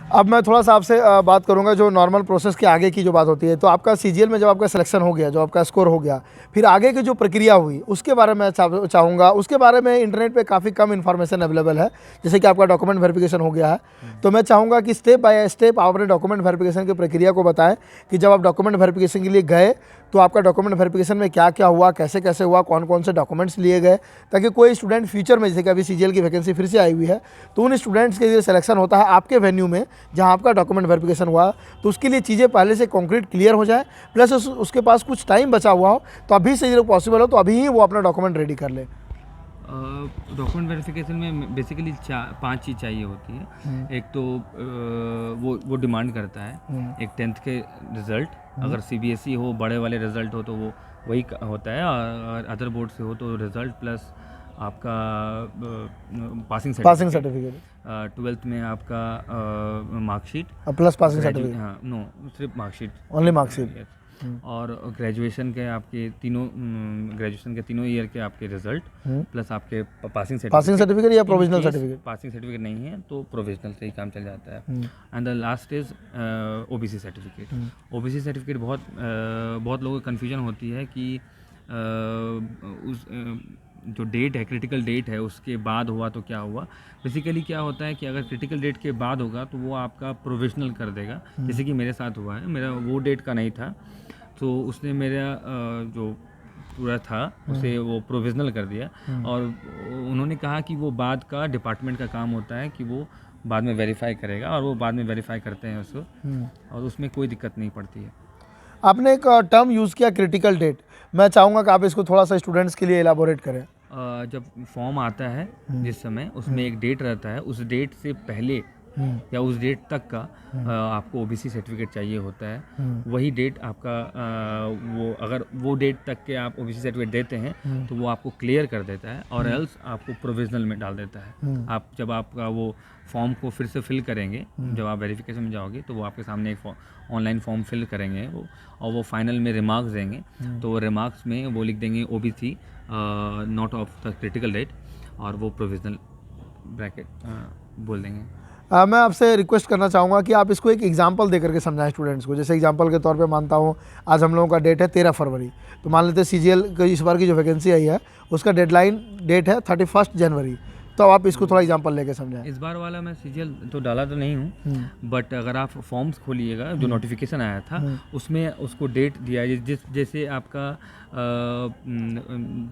अब मैं थोड़ा सा आपसे बात करूंगा जो नॉर्मल प्रोसेस के आगे की जो बात होती है। तो आपका सीजीएल में जब आपका सिलेक्शन हो गया, जो आपका स्कोर हो गया, फिर आगे की जो प्रक्रिया हुई उसके बारे में चाहूँगा। उसके बारे में इंटरनेट पे काफ़ी कम इन्फॉर्मेशन अवेलेबल है। जैसे कि आपका डॉक्यूमेंट वेरिफिकेशन हो गया है, तो मैं चाहूँगा कि स्टेप बाय स्टेप आप अपने डॉक्यूमेंट वेरिफिकेशन की प्रक्रिया को बताएं कि जब आप डॉक्यूमेंट वेरिफिकेशन के लिए गए तो आपका डॉक्यूमेंट वेरिफिकेशन में क्या क्या हुआ, कैसे कैसे हुआ, कौन कौन से डॉक्यूमेंट्स लिए गए, ताकि कोई स्टूडेंट फ्यूचर में, जैसे कि अभी सीजीएल की वैकेंसी फिर से आई हुई है, तो उन स्टूडेंट्स के लिए सिलेक्शन होता है आपके वेन्यू में जहाँ आपका डॉक्यूमेंट वेरिफिकेशन हुआ, तो उसके लिए चीज़ें पहले से कॉन्क्रीट क्लियर हो जाए, प्लस उसके पास कुछ टाइम बचा हुआ हो, तो अभी से जो पॉसिबल हो तो अभी ही वो अपना डॉक्यूमेंट रेडी कर ले। डॉक्यूमेंट वेरिफिकेशन में बेसिकली 5 चीज़ चाहिए होती है। एक तो वो डिमांड करता है एक 10th के रिज़ल्ट, अगर सीबीएसई हो, बड़े वाले रिज़ल्ट हो तो वो वही होता है, और अदर बोर्ड से हो तो रिज़ल्ट प्लस आपका पासिंग सर्टिफिकेट, 12th में आपका मार्कशीट प्लस पासिंग सर्टिफिकेट। हाँ, नो, सिर्फ मार्कशीट, ओनली मार्कशीट। और ग्रेजुएशन के आपके तीनों ईयर के आपके रिजल्ट प्लस आपके पासिंग सर्टिफिकेट या प्रोविजनल सर्टिफिकेट। पासिंग सर्टिफिकेट नहीं है तो प्रोविजनल से ही काम चल जाता है। And the last is OBC certificate. OBC certificate बहुत लोगों को कन्फ्यूजन होती है कि उस जो डेट है, क्रिटिकल डेट है, उसके बाद हुआ तो क्या हुआ। बेसिकली क्या होता है कि अगर क्रिटिकल डेट के बाद होगा तो वो आपका प्रोविजनल कर देगा, जैसे कि मेरे साथ हुआ है। मेरा वो डेट का नहीं था, तो उसने मेरा जो पूरा था उसे वो प्रोविजनल कर दिया, और उन्होंने कहा कि वो बाद का डिपार्टमेंट का काम होता है कि वो बाद में वेरीफाई करेगा, और वो बाद में वेरीफाई करते हैं उसको, और उसमें कोई दिक्कत नहीं पड़ती है। आपने एक टर्म यूज़ किया क्रिटिकल डेट, मैं चाहूँगा कि आप इसको थोड़ा सा स्टूडेंट्स के लिए एलाबोरेट करें। जब फॉर्म आता है जिस समय, उसमें एक डेट रहता है, उस डेट से पहले या उस डेट तक का आपको ओबीसी सर्टिफिकेट चाहिए होता है। वही डेट आपका वो, अगर वो डेट तक के आप ओबीसी सर्टिफिकेट देते हैं तो वो आपको क्लियर कर देता है, और एल्स आपको प्रोविजनल में डाल देता है। आप जब आपका वो फॉर्म को फिर से फिल करेंगे, जब आप वेरिफिकेशन में जाओगे तो वो आपके सामने एक ऑनलाइन फॉर्म फिल करेंगे वो, और वो फाइनल में रिमार्क्स देंगे, तो वो रिमार्क्स में वो लिख देंगे OBC not of the critical date, और वो प्रोविजनल ब्रैकेट बोल देंगे। मैं आपसे रिक्वेस्ट करना चाहूँगा कि आप इसको एक एग्जांपल दे करके समझाएं स्टूडेंट्स को। जैसे एग्जांपल के तौर पे मानता हूँ आज हम लोगों का डेट है 13 फरवरी, तो मान लेते हैं सीजीएल की इस बार की जो वैकेंसी आई है उसका डेडलाइन डेट है 31 जनवरी, तो आप इसको थोड़ा एग्जांपल लेके समझाएं। इस बार वाला मैं सीजीएल तो डाला तो नहीं हूँ, बट अगर आप फॉर्म्स खोलिएगा, जो नोटिफिकेशन आया था उसमें उसको डेट दिया है, जैसे आपका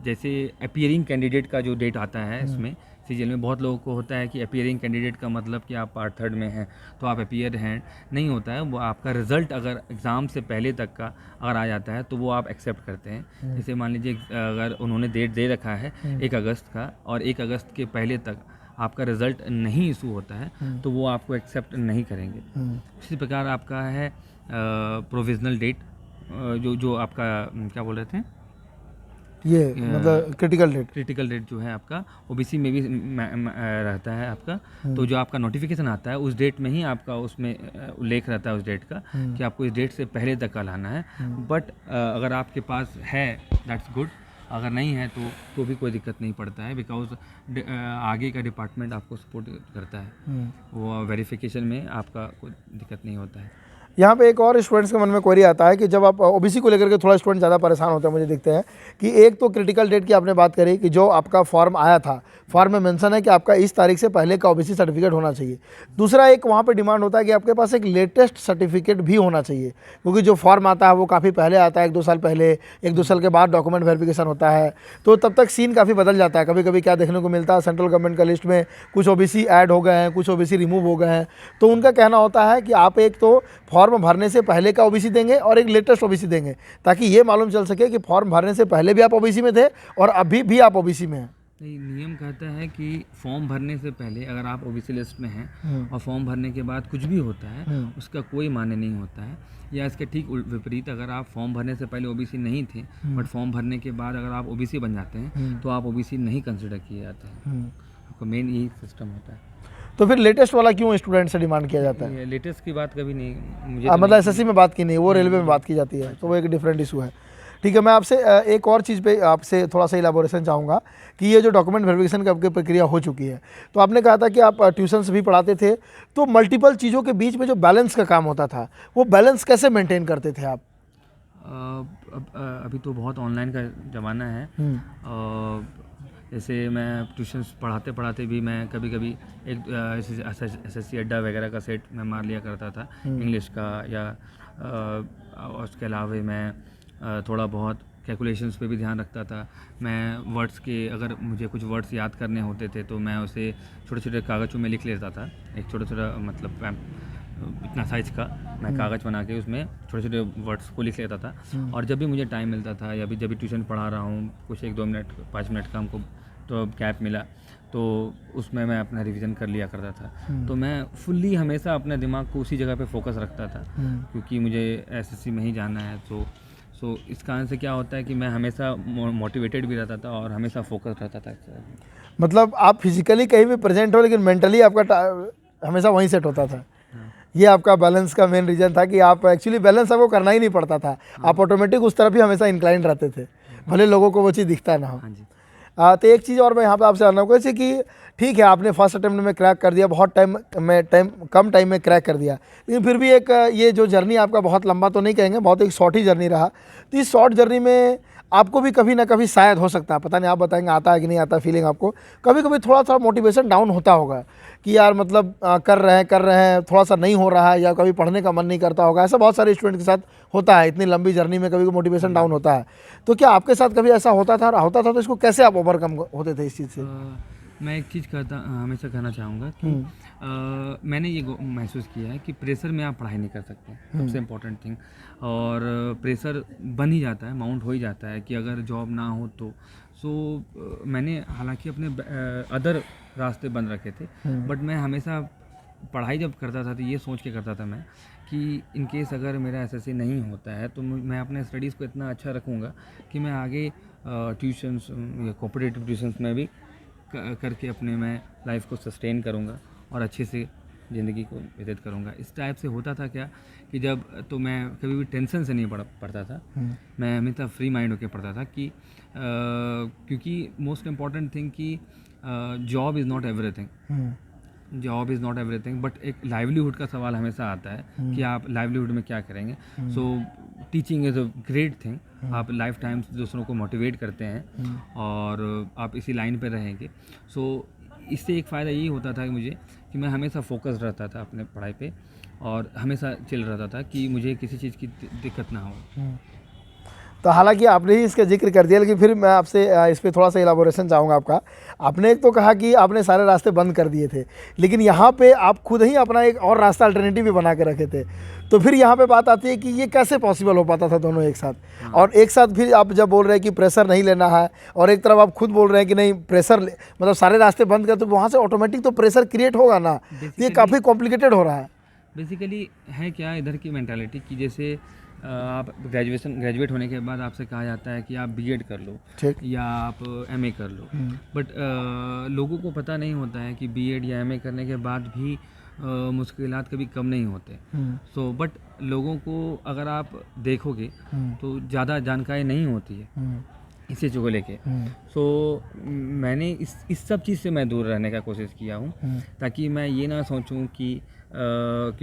जैसे अपीयरिंग कैंडिडेट का जो डेट आता है इसमें सीजीएल में, बहुत लोगों को होता है कि अपीयरिंग कैंडिडेट का मतलब कि आप पार्ट 3rd में हैं तो आप अपीयर हैं, नहीं होता है। वो आपका रिजल्ट अगर एग्ज़ाम से पहले तक का अगर आ जाता है तो वो आप एक्सेप्ट करते हैं। जैसे मान लीजिए अगर उन्होंने डेट दे रखा है 1 अगस्त का, और 1 अगस्त के पहले तक आपका रिज़ल्ट नहीं इशू होता है तो वो आपको एक्सेप्ट नहीं करेंगे। इसी प्रकार आपका है प्रोविजनल डेट, जो आपका क्या बोल रहे थे, ये मतलब क्रिटिकल डेट जो है आपका ओबीसी में भी रहता है आपका। तो जो आपका नोटिफिकेशन आता है उस डेट में ही आपका उसमें उल्लेख रहता है उस डेट का कि आपको इस डेट से पहले तक का लाना है। बट अगर आपके पास है दैट्स गुड, अगर नहीं है तो भी कोई दिक्कत नहीं पड़ता है, बिकॉज आगे का डिपार्टमेंट आपको सपोर्ट करता है, वो वेरिफिकेशन में आपका कोई दिक्कत नहीं होता है। यहाँ पे एक और स्टूडेंट्स के मन में क्वेरी आता है कि जब आप ओबीसी को लेकर के थोड़ा स्टूडेंट ज़्यादा परेशान होते हैं, मुझे दिखते हैं कि एक तो क्रिटिकल डेट की आपने बात करी कि जो आपका फॉर्म आया था, फॉर्म में मेंशन है कि आपका इस तारीख से पहले का ओबीसी सर्टिफिकेट होना चाहिए। दूसरा एक वहाँ पे डिमांड होता है कि आपके पास एक लेटेस्ट सर्टिफिकेट भी होना चाहिए, क्योंकि जो फॉर्म आता है वो काफ़ी पहले आता है, 1-2 साल पहले, 1-2 साल के बाद डॉक्यूमेंट वेरिफिकेशन होता है, तो तब तक सीन काफ़ी बदल जाता है। कभी कभी क्या देखने को मिलता है, सेंट्रल गवर्नमेंट का लिस्ट में कुछ ओबीसी ऐड हो गए हैं, कुछ ओबीसी रिमूव हो गए हैं, तो उनका कहना होता है कि आप एक तो फॉर्म भरने से पहले का ओबीसी देंगे और एक लेटेस्ट ओबीसी देंगे, ताकि ये मालूम चल सके कि फॉर्म भरने से पहले भी आप ओबीसी में थे और अभी भी आप ओबीसी में हैं। नहीं, नियम कहता है कि फॉर्म भरने से पहले अगर आप ओबीसी लिस्ट में हैं और फॉर्म भरने के बाद कुछ भी होता है उसका कोई मान्य नहीं होता है, या इसके ठीक विपरीत, अगर आप फॉर्म भरने से पहले ओबीसी नहीं थे बट फॉर्म भरने के बाद अगर आप ओबीसी बन जाते हैं तो आप ओबीसी नहीं कंसिडर किए जाते हैं। आपका मेन यही सिस्टम होता है। तो फिर लेटेस्ट वाला क्यों स्टूडेंट से डिमांड किया जाता है? लेटेस्ट की बात कभी नहीं मुझे मतलब एसएससी में बात की नहीं, वो रेलवे में बात की जाती है, तो वो एक डिफरेंट इशू है। ठीक है, मैं आपसे एक और चीज़ पे आपसे थोड़ा सा इलाबोरेशन चाहूँगा कि ये जो डॉक्यूमेंट वेरिफिकेशन की आपकी प्रक्रिया हो चुकी है, तो आपने कहा था कि आप ट्यूशन्स भी पढ़ाते थे, तो मल्टीपल चीज़ों के बीच में जो बैलेंस का काम होता था, वो बैलेंस कैसे मेंटेन करते थे आप? अभी तो बहुत ऑनलाइन का ज़माना है। जैसे मैं ट्यूशन्स पढ़ाते पढ़ाते भी मैं कभी कभी एक एसएससी अड्डा वगैरह का सेट मैं मार लिया करता था इंग्लिश का, या उसके अलावा मैं थोड़ा बहुत कैलकुलेशंस पे भी ध्यान रखता था। मैं वर्ड्स के, अगर मुझे कुछ वर्ड्स याद करने होते थे तो मैं उसे छोटे छोटे कागज़ों में लिख लेता था। एक छोटा छोटा मतलब इतना साइज़ का मैं कागज़ बना के उसमें छोटे छोटे वर्ड्स को लिख लेता था। और जब भी मुझे टाइम मिलता था, या जब भी ट्यूशन पढ़ा रहा हूँ, कुछ 1-2 मिनट 5 मिनट का हमको तो गैप मिला, तो उसमें मैं अपना रिवीजन कर लिया करता था। तो मैं फुल्ली हमेशा अपने दिमाग को उसी जगह पे फोकस रखता था, क्योंकि मुझे एसएससी में ही जाना है। सो इस कारण से क्या होता है कि मैं हमेशा मोटिवेटेड भी रहता था और हमेशा फोकस रहता था। मतलब आप फिजिकली कहीं भी प्रेजेंट हो, लेकिन मेंटली आपका हमेशा वहीं सेट होता था। ये आपका बैलेंस का मेन रीज़न था कि आप एक्चुअली बैलेंस आपको करना ही नहीं पड़ता था, आप ऑटोमेटिक उस तरफ ही हमेशा इंक्लाइंड रहते थे, भले लोगों को वो चीज़ दिखता ना हो। हाँ जी। तो एक चीज़ और मैं यहाँ पे आपसे जानना चाहूँगा कि ठीक है, आपने फर्स्ट अटेम्प्ट में क्रैक कर दिया, बहुत कम टाइम में क्रैक कर दिया, लेकिन फिर भी एक ये जो जर्नी आपका बहुत लंबा तो नहीं कहेंगे, बहुत एक शॉर्ट ही जर्नी रहा। तो इस शॉर्ट जर्नी में आपको भी कभी ना कभी शायद हो सकता है, पता नहीं आप बताएंगे आता है कि नहीं आता फीलिंग, आपको कभी कभी थोड़ा सा मोटिवेशन डाउन होता होगा कि यार मतलब कर रहे हैं थोड़ा सा नहीं हो रहा है, या कभी पढ़ने का मन नहीं करता होगा। ऐसा बहुत सारे स्टूडेंट के साथ होता है, इतनी लंबी जर्नी में कभी मोटिवेशन डाउन होता है। तो क्या आपके साथ कभी ऐसा होता था, और होता था तो इसको कैसे आप ओवरकम होते थे इस चीज़ से? मैं एक चीज़ हमेशा कहना चाहूँगा कि मैंने ये महसूस किया है कि प्रेशर में आप पढ़ाई नहीं कर सकते, सबसे इम्पोर्टेंट थिंग। और प्रेशर बन ही जाता है, माउंट हो ही जाता है कि अगर जॉब ना हो तो। मैंने हालांकि अपने अदर रास्ते बंद रखे थे, बट मैं हमेशा पढ़ाई जब करता था तो ये सोच के करता था मैं कि इन केस अगर मेरा एसएससी नहीं होता है तो मैं अपने स्टडीज़ को इतना अच्छा रखूँगा कि मैं आगे ट्यूशन्स या कॉम्पिटिटिव ट्यूशन्स में भी करके अपने मैं लाइफ को सस्टेन करूँगा और अच्छे से ज़िंदगी को व्यतीत करूँगा। इस टाइप से होता था क्या कि जब तो मैं कभी भी टेंशन से नहीं पढ़ता था, मैं हमेशा फ्री माइंड होकर पढ़ता था कि क्योंकि मोस्ट इम्पॉर्टेंट थिंग कि job is not everything, but एक लाइवलीहुड का सवाल हमेशा आता है कि आप लाइवलीहुड में क्या करेंगे। Teaching is a great thing, आप लाइफ टाइम दूसरों को मोटिवेट करते हैं और आप इसी लाइन पे रहेंगे। इससे एक फ़ायदा यही होता था कि मुझे कि मैं हमेशा फोकस रहता था अपने पढ़ाई पे और हमेशा चिल रहता था कि मुझे किसी चीज़ की दिक्कत ना हो। तो हालांकि आपने ही इसका जिक्र कर दिया, लेकिन फिर मैं आपसे इस पर थोड़ा सा इलाबोरेशन चाहूँगा आपका। आपने एक तो कहा कि आपने सारे रास्ते बंद कर दिए थे, लेकिन यहाँ पे आप खुद ही अपना एक और रास्ता अल्टरनेटिव भी बना के रखे थे। तो फिर यहाँ पे बात आती है कि ये कैसे पॉसिबल हो पाता था दोनों एक साथ, और एक साथ फिर आप जब बोल रहे हैं कि प्रेशर नहीं लेना है, और एक तरफ आप खुद बोल रहे हैं कि नहीं प्रेशर मतलब सारे रास्ते बंद कर, तो वहाँ से ऑटोमेटिक तो प्रेशर क्रिएट होगा ना। ये काफ़ी कॉम्प्लिकेटेड हो रहा है। बेसिकली है क्या इधर की मेंटालिटी कि जैसे आप ग्रेजुएट होने के बाद आपसे कहा जाता है कि आप बीएड कर लो, ठीक, या आप एमए कर लो, बट लोगों को पता नहीं होता है कि बीएड या एमए करने के बाद भी मुश्किलात कभी कम नहीं होते। बट लोगों को अगर आप देखोगे तो ज़्यादा जानकारी नहीं होती है इस चीज़ों को लेके। मैंने इस सब चीज़ से मैं दूर रहने का कोशिश किया हूँ, ताकि मैं ये ना सोचूं कि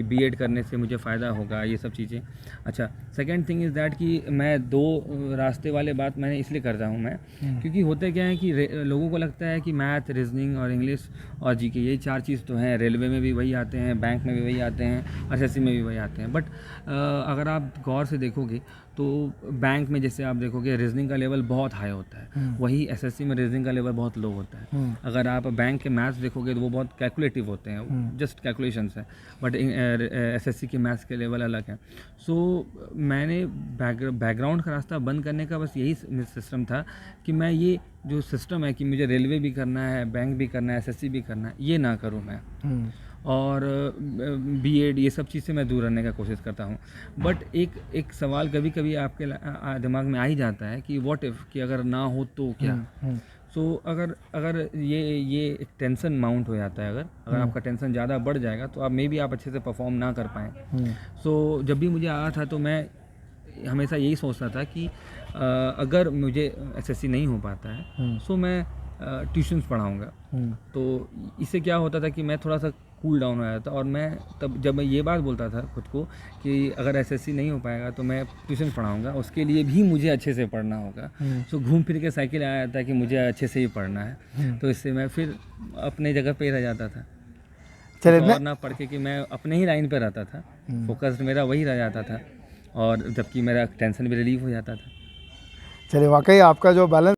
बीएड करने से मुझे फ़ायदा होगा, ये सब चीज़ें। अच्छा, सेकंड थिंग इज़ दैट कि मैं दो रास्ते वाले बात मैंने इसलिए करता हूँ मैं, क्योंकि होता क्या है कि लोगों को लगता है कि मैथ, रीजनिंग और इंग्लिश और जीके यही चार चीज़ तो हैं, रेलवे में भी वही आते हैं, बैंक में भी वही आते हैं, एसएससी में भी वही आते हैं। बट अगर आप गौर से देखोगे तो बैंक में जैसे आप देखोगे रीजनिंग का लेवल बहुत हाई होता है, वही एसएससी में रीजनिंग का लेवल बहुत लो होता है। अगर आप बैंक के मैथ्स देखोगे तो वो बहुत कैलकुलेटिव होते हैं, जस्ट कैलकुलेशंस है, बट एसएससी के मैथ्स के लेवल अलग है। मैंने बैकग्राउंड का रास्ता बंद करने का बस यही सिस्टम था कि मैं ये जो सिस्टम है कि मुझे रेलवे भी करना है, बैंक भी करना है, एसएससी भी करना है, ये ना करूँ मैं, और बीएड ये सब चीज़ से मैं दूर रहने का कोशिश करता हूँ। बट एक सवाल कभी कभी आपके दिमाग में आ ही जाता है कि व्हाट इफ़, कि अगर ना हो तो क्या। अगर ये एक टेंशन माउंट हो जाता है, अगर आपका टेंशन ज़्यादा बढ़ जाएगा तो आप अच्छे से परफॉर्म ना कर पाएँ। जब भी मुझे आया था तो मैं हमेशा यही सोचता था कि अगर मुझे एसएससी नहीं हो पाता है तो मैं ट्यूशन्स पढ़ाऊँगा। तो इससे क्या होता था कि मैं थोड़ा सा कूल डाउन हो जाता था, और मैं तब जब मैं ये बात बोलता था खुद को कि अगर एसएससी नहीं हो पाएगा तो मैं ट्यूशन पढ़ाऊँगा, उसके लिए भी मुझे अच्छे से पढ़ना होगा। तो घूम फिर के साइकिल आया था कि मुझे अच्छे से ही पढ़ना है, तो इससे मैं फिर अपने जगह पे ही रह जाता था। चलिए और ना पढ़ के कि मैं अपने ही लाइन पे रहता था, फोकस मेरा वही रह जाता था, और जबकि मेरा टेंशन भी रिलीव हो जाता था। चलिए वाकई आपका जो बैलेंस